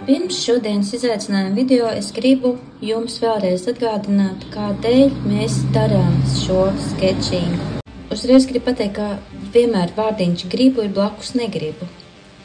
Pirms šodienas izaicinājuma video es gribu jums vēlreiz atgādināt, kādēļ mēs darām šo sketčingu. Uzreiz gribu pateikt, ka vienmēr vārdiņš gribu ir blakus negribu.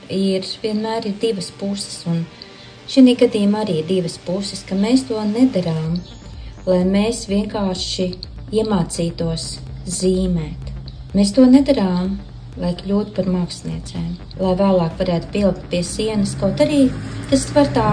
Vienmēr ir divas puses, un šī gadījumā arī ir divas puses, ka mēs to nedarām, lai mēs vienkārši iemācītos zīmēt. Mēs to nedarām, lai kļūtu par māksliniecēm, lai vēlāk varētu pielikt pie sienas, kaut arī tas var tā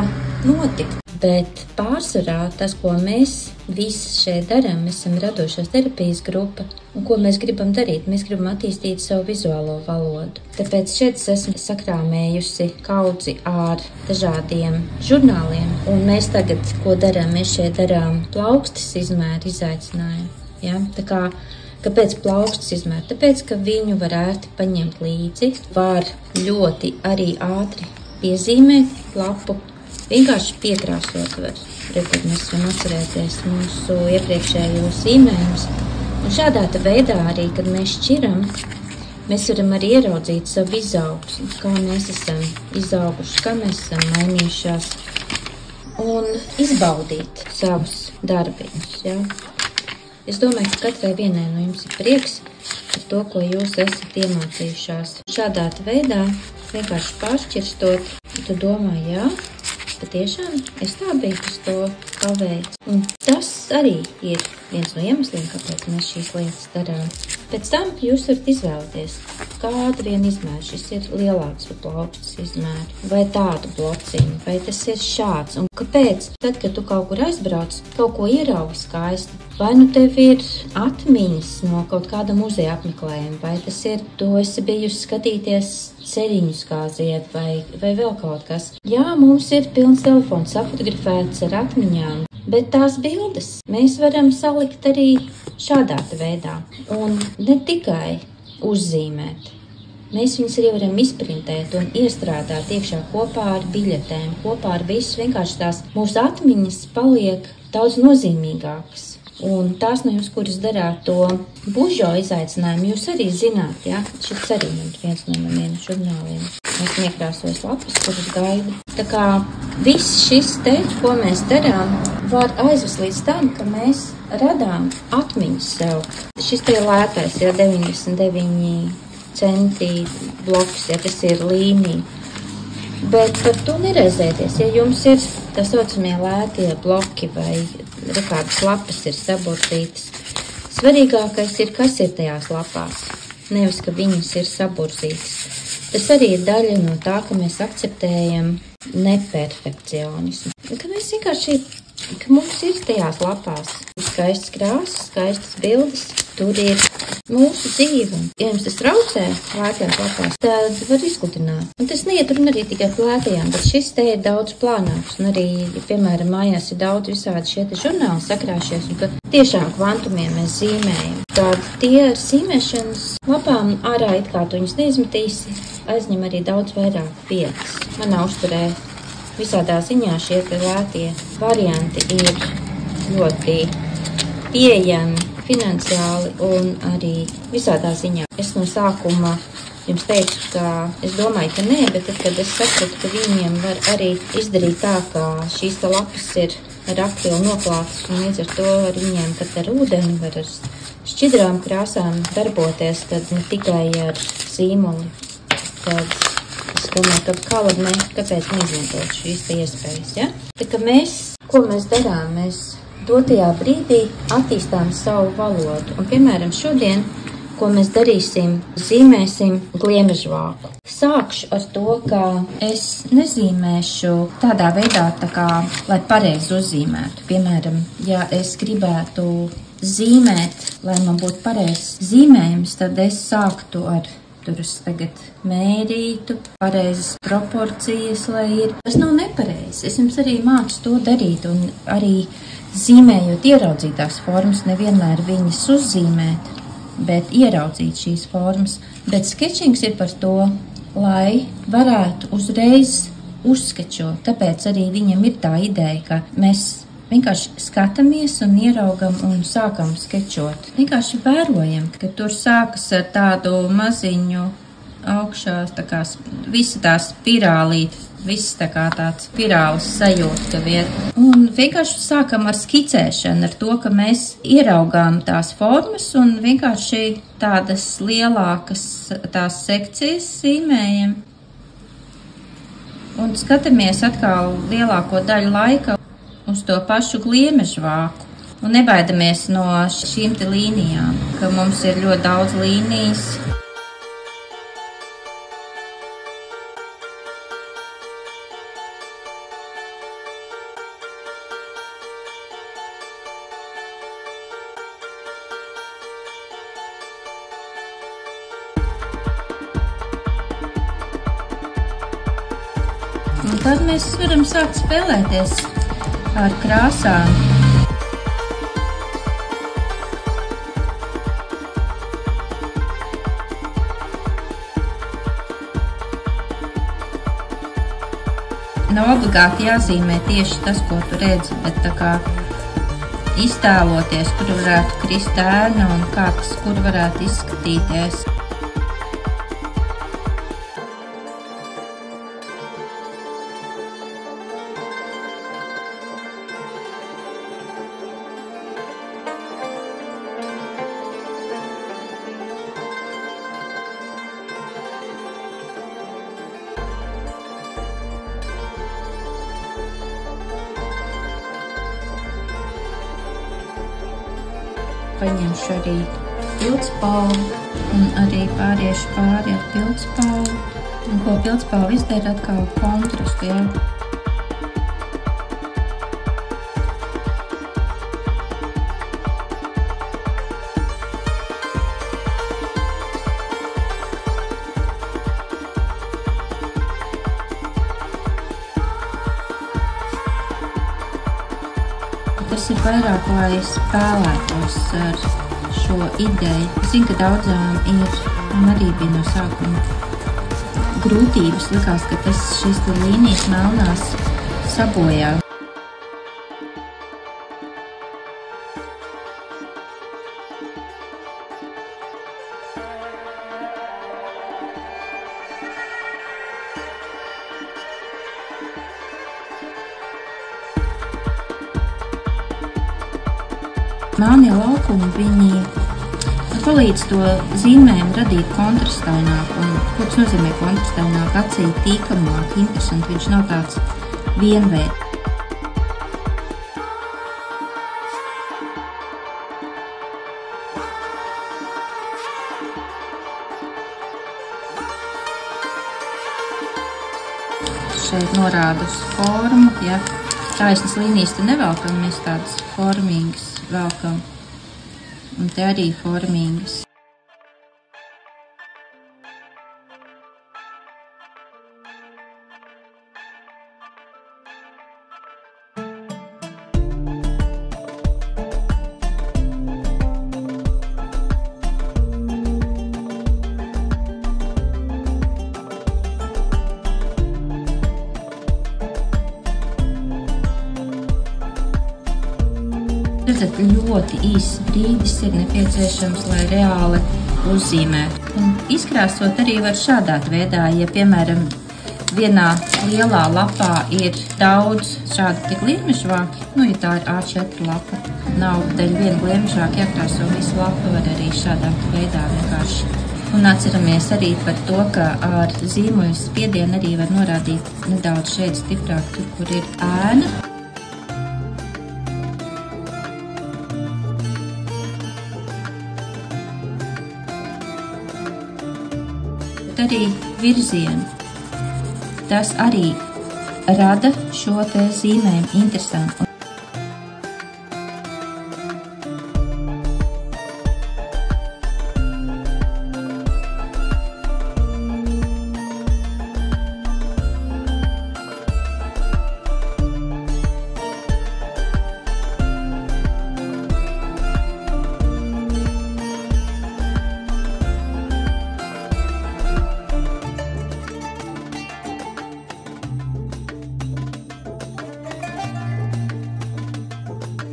notikt. Bet pārsvarā tas, ko mēs visi šeit darām, mēs esam radošās terapijas grupa, un ko mēs gribam darīt, mēs gribam attīstīt savu vizuālo valodu. Tāpēc šeit es esmu sakrāmējusi kaudzi ar dažādiem žurnāliem, un mēs tagad, ko darām, mēs šeit darām plaukstas izmēru izaicinājumu. Ja? Tā kā kāpēc plaukstas izmēr? Tāpēc, ka viņu var ērti paņemt līdzi, var ļoti arī ātri piezīmēt lapu, vienkārši piekrāsot var. Tad mēs varam atcerēties mūsu iepriekšējos zīmējumus. Un šādā veidā arī, kad mēs šķiram, mēs varam arī ieraudzīt savu izaugsmu, kā mēs esam izauguši, kā mēs esam mainījušās un izbaudīt savus darbiņus. Ja? Es domāju, ka katrai vienai no jums ir prieks par to, ko jūs esat iemācījušās. Šādā veidā vienkārši pāršķirstot, tu domā, jā, patiešām es tā biju, kas to paveicu. Un tas arī ir viens no iemesliem, kāpēc mēs šīs lietas darām. Pēc tam jūs varat izvēlēties, kādu vienu izmēru. Šis ir lielāks par plaukstas izmēru, vai tādu blociņu, vai tas ir šāds. Un kāpēc? Tad, kad tu kaut kur aizbrauc, kaut ko ieraugi skaisti, vai nu tev ir atmiņas no kaut kāda muzeja apmeklējuma, vai tas ir, tu esi bijusi skatīties ceriņus kāziet, vai vēl kaut kas. Jā, mums ir pilns telefons apfotografēts ar atmiņām, bet tās bildes mēs varam salikt arī šādā veidā. Un ne tikai uzzīmēt. Mēs viņus arī varam izprintēt un iestrādāt iekšā kopā ar biļetēm, kopā ar visu. Vienkārši tās mūsu atmiņas paliek daudz nozīmīgākas. Un tās no jums, kuras darāt to bužo izaicinājumu, jūs arī zināt, ja? Šis arī ir viens no maniem žurnāliem. Mēs iekrāsojam lapas, kuras gaidu. Tā kā viss šis te, ko mēs darām, var aizvest līdz tam, ka mēs radām atmiņas sev. Šis te ir lētais, ja 99 centi bloks, ja tas ir līnija. Bet par to nereizēties, ja jums ir tā saucamie lētie bloki vai kādas lapas ir saburzītas. Svarīgākais ir, kas ir tajās lapās, nevis, ka viņas ir saburzītas. Tas arī ir daļa no tā, ka mēs akceptējam neperfekcionismu. Ka mēs vienkārši, ka mums ir tajās lapās skaistas krāsas, skaistas bildes, tur ir mūsu dzīve. Ja jums tas traucē lētajās lapās, tad var izklutināt. Un tas neiet runa arī tikai par lētajām, bet šis te ir daudz plānāks. Un arī, piemēram, mājās ir daudz visādi šie te žurnāli sakrāšies, un ka tiešām kvantumiem mēs zīmējam. Tad tie ar zīmēšanas lapām ārā it kā tu viņus neizmetīsi, aizņem arī daudz vairāk vietas. Manā uzturē visādā ziņā šie te lētie varianti ir ļoti pieejami finansiāli un arī visādā ziņā. Es no sākuma jums teicu, ka es domāju, ka nē, bet tad, kad es sapratu, ka viņiem var arī izdarīt tā, ka šīs te lapas ir ar akrilu noklātas, un līdz ar to ar viņiem, kad ar ūdeni var ar šķidrām krāsām darboties, tad ne tikai ar zīmoli. Tad es domāju, kāpēc neizmantot šīs te iespējas, ja? Tā kā mēs, ko mēs darām, mēs dotajā brīdī attīstām savu valodu. Un, piemēram, šodien, ko mēs darīsim, zīmēsim gliemežvāku. Sākšu ar to, ka es nezīmēšu tādā veidā, tā kā, lai pareizi uzzīmētu. Piemēram, ja es gribētu zīmēt, lai man būtu pareizs zīmējums, tad es sāktu ar tur es tagad mērītu, pareizas proporcijas, lai ir. Tas nav nepareizi. Es jums arī mācu to darīt un arī zīmējot ieraudzītās formas, nevienmēr viņas uzzīmēt, bet ieraudzīt šīs formas. Bet sketčings ir par to, lai varētu uzreiz uzskečot. Tāpēc arī viņam ir tā ideja, ka mēs vienkārši skatāmies un ieraugam un sākam skečot. Vienkārši vērojam, ka tur sākas ar tādu maziņu augšā, tā kā visa tā spirālīte, viss tā kā tāds spirāles sajūta, ka ir. Un vienkārši sākam ar skicēšanu, ar to, ka mēs ieraugām tās formas un vienkārši tādas lielākas tās sekcijas zīmējam. Un skatāmies atkal lielāko daļu laika uz to pašu gliemežu vāku. Un nebaidamies no šīm te līnijām, ka mums ir ļoti daudz līnijas. Un tad mēs varam sākt spēlēties ar krāsām. Nav obligāti jāzīmē tieši tas, ko tu redzi, bet tā kā iztēloties, kur varētu krist ēna un kā tas, kur varētu izskatīties. Paņemšu arī pildspalvu un arī pāriešu pāri ar pildspalvu. Un ko pildspalvu izdara atkal kontrastu, jā. Tas ir vairāk, lai spēlētos ar šo ideju. Es zinu, ka daudzām ir, un arī bija no sākuma grūtības. Likās, ka šīs līnijas melnās sabojā. Melnie laukumi, viņi palīdz to zīmējumu radīt kontrastaināk. Un ko tas nozīmē kontrastaināk? Acī tīkamāk, interesanti, viņš nav tāds vienveids. Šeit norāda uz formu, ja taisnas līnijas te nevelkam, mēs tādas formīgas velkam. Un te arī formīgas. Tad ļoti īss brīdis ir nepieciešams, lai reāli uzzīmētu. Un izkrāsot arī var šādā veidā, ja, piemēram, vienā lielā lapā ir daudz šādu tik gliemežvāki, ja tā ir A4 lapa, nav daļa viena gliemežvāka jākrāso visu lapu, var arī šādā veidā vienkārši. Un atceramies arī par to, ka ar zīmoļu spiedienu arī var norādīt nedaudz šeit stiprāk, tur, kur ir ēna. Arī virzienu. Tas arī rada šo te zīmējumu interesantu.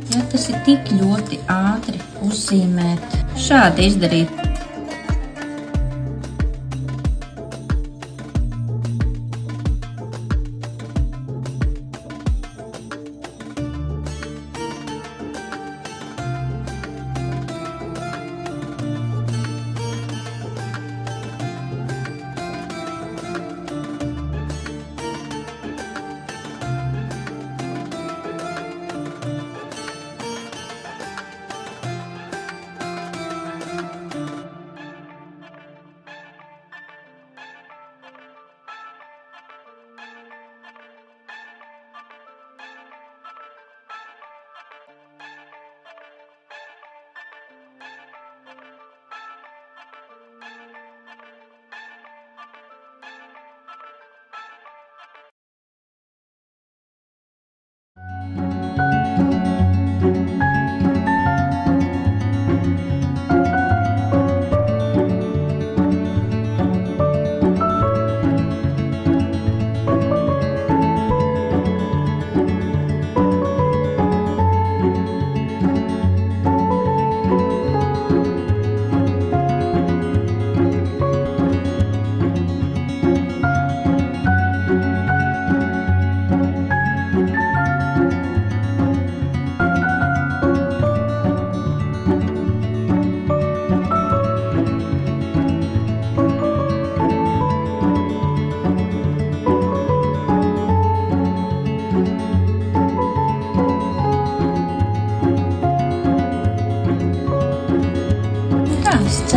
Ja tas ir tik ļoti ātri uzzīmēt, šādi izdarīt.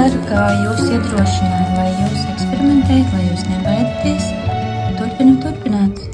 ceru, ka jūs iedrošināju, lai jūs eksperimentējat, lai jūs nebaidaties. Turpināt.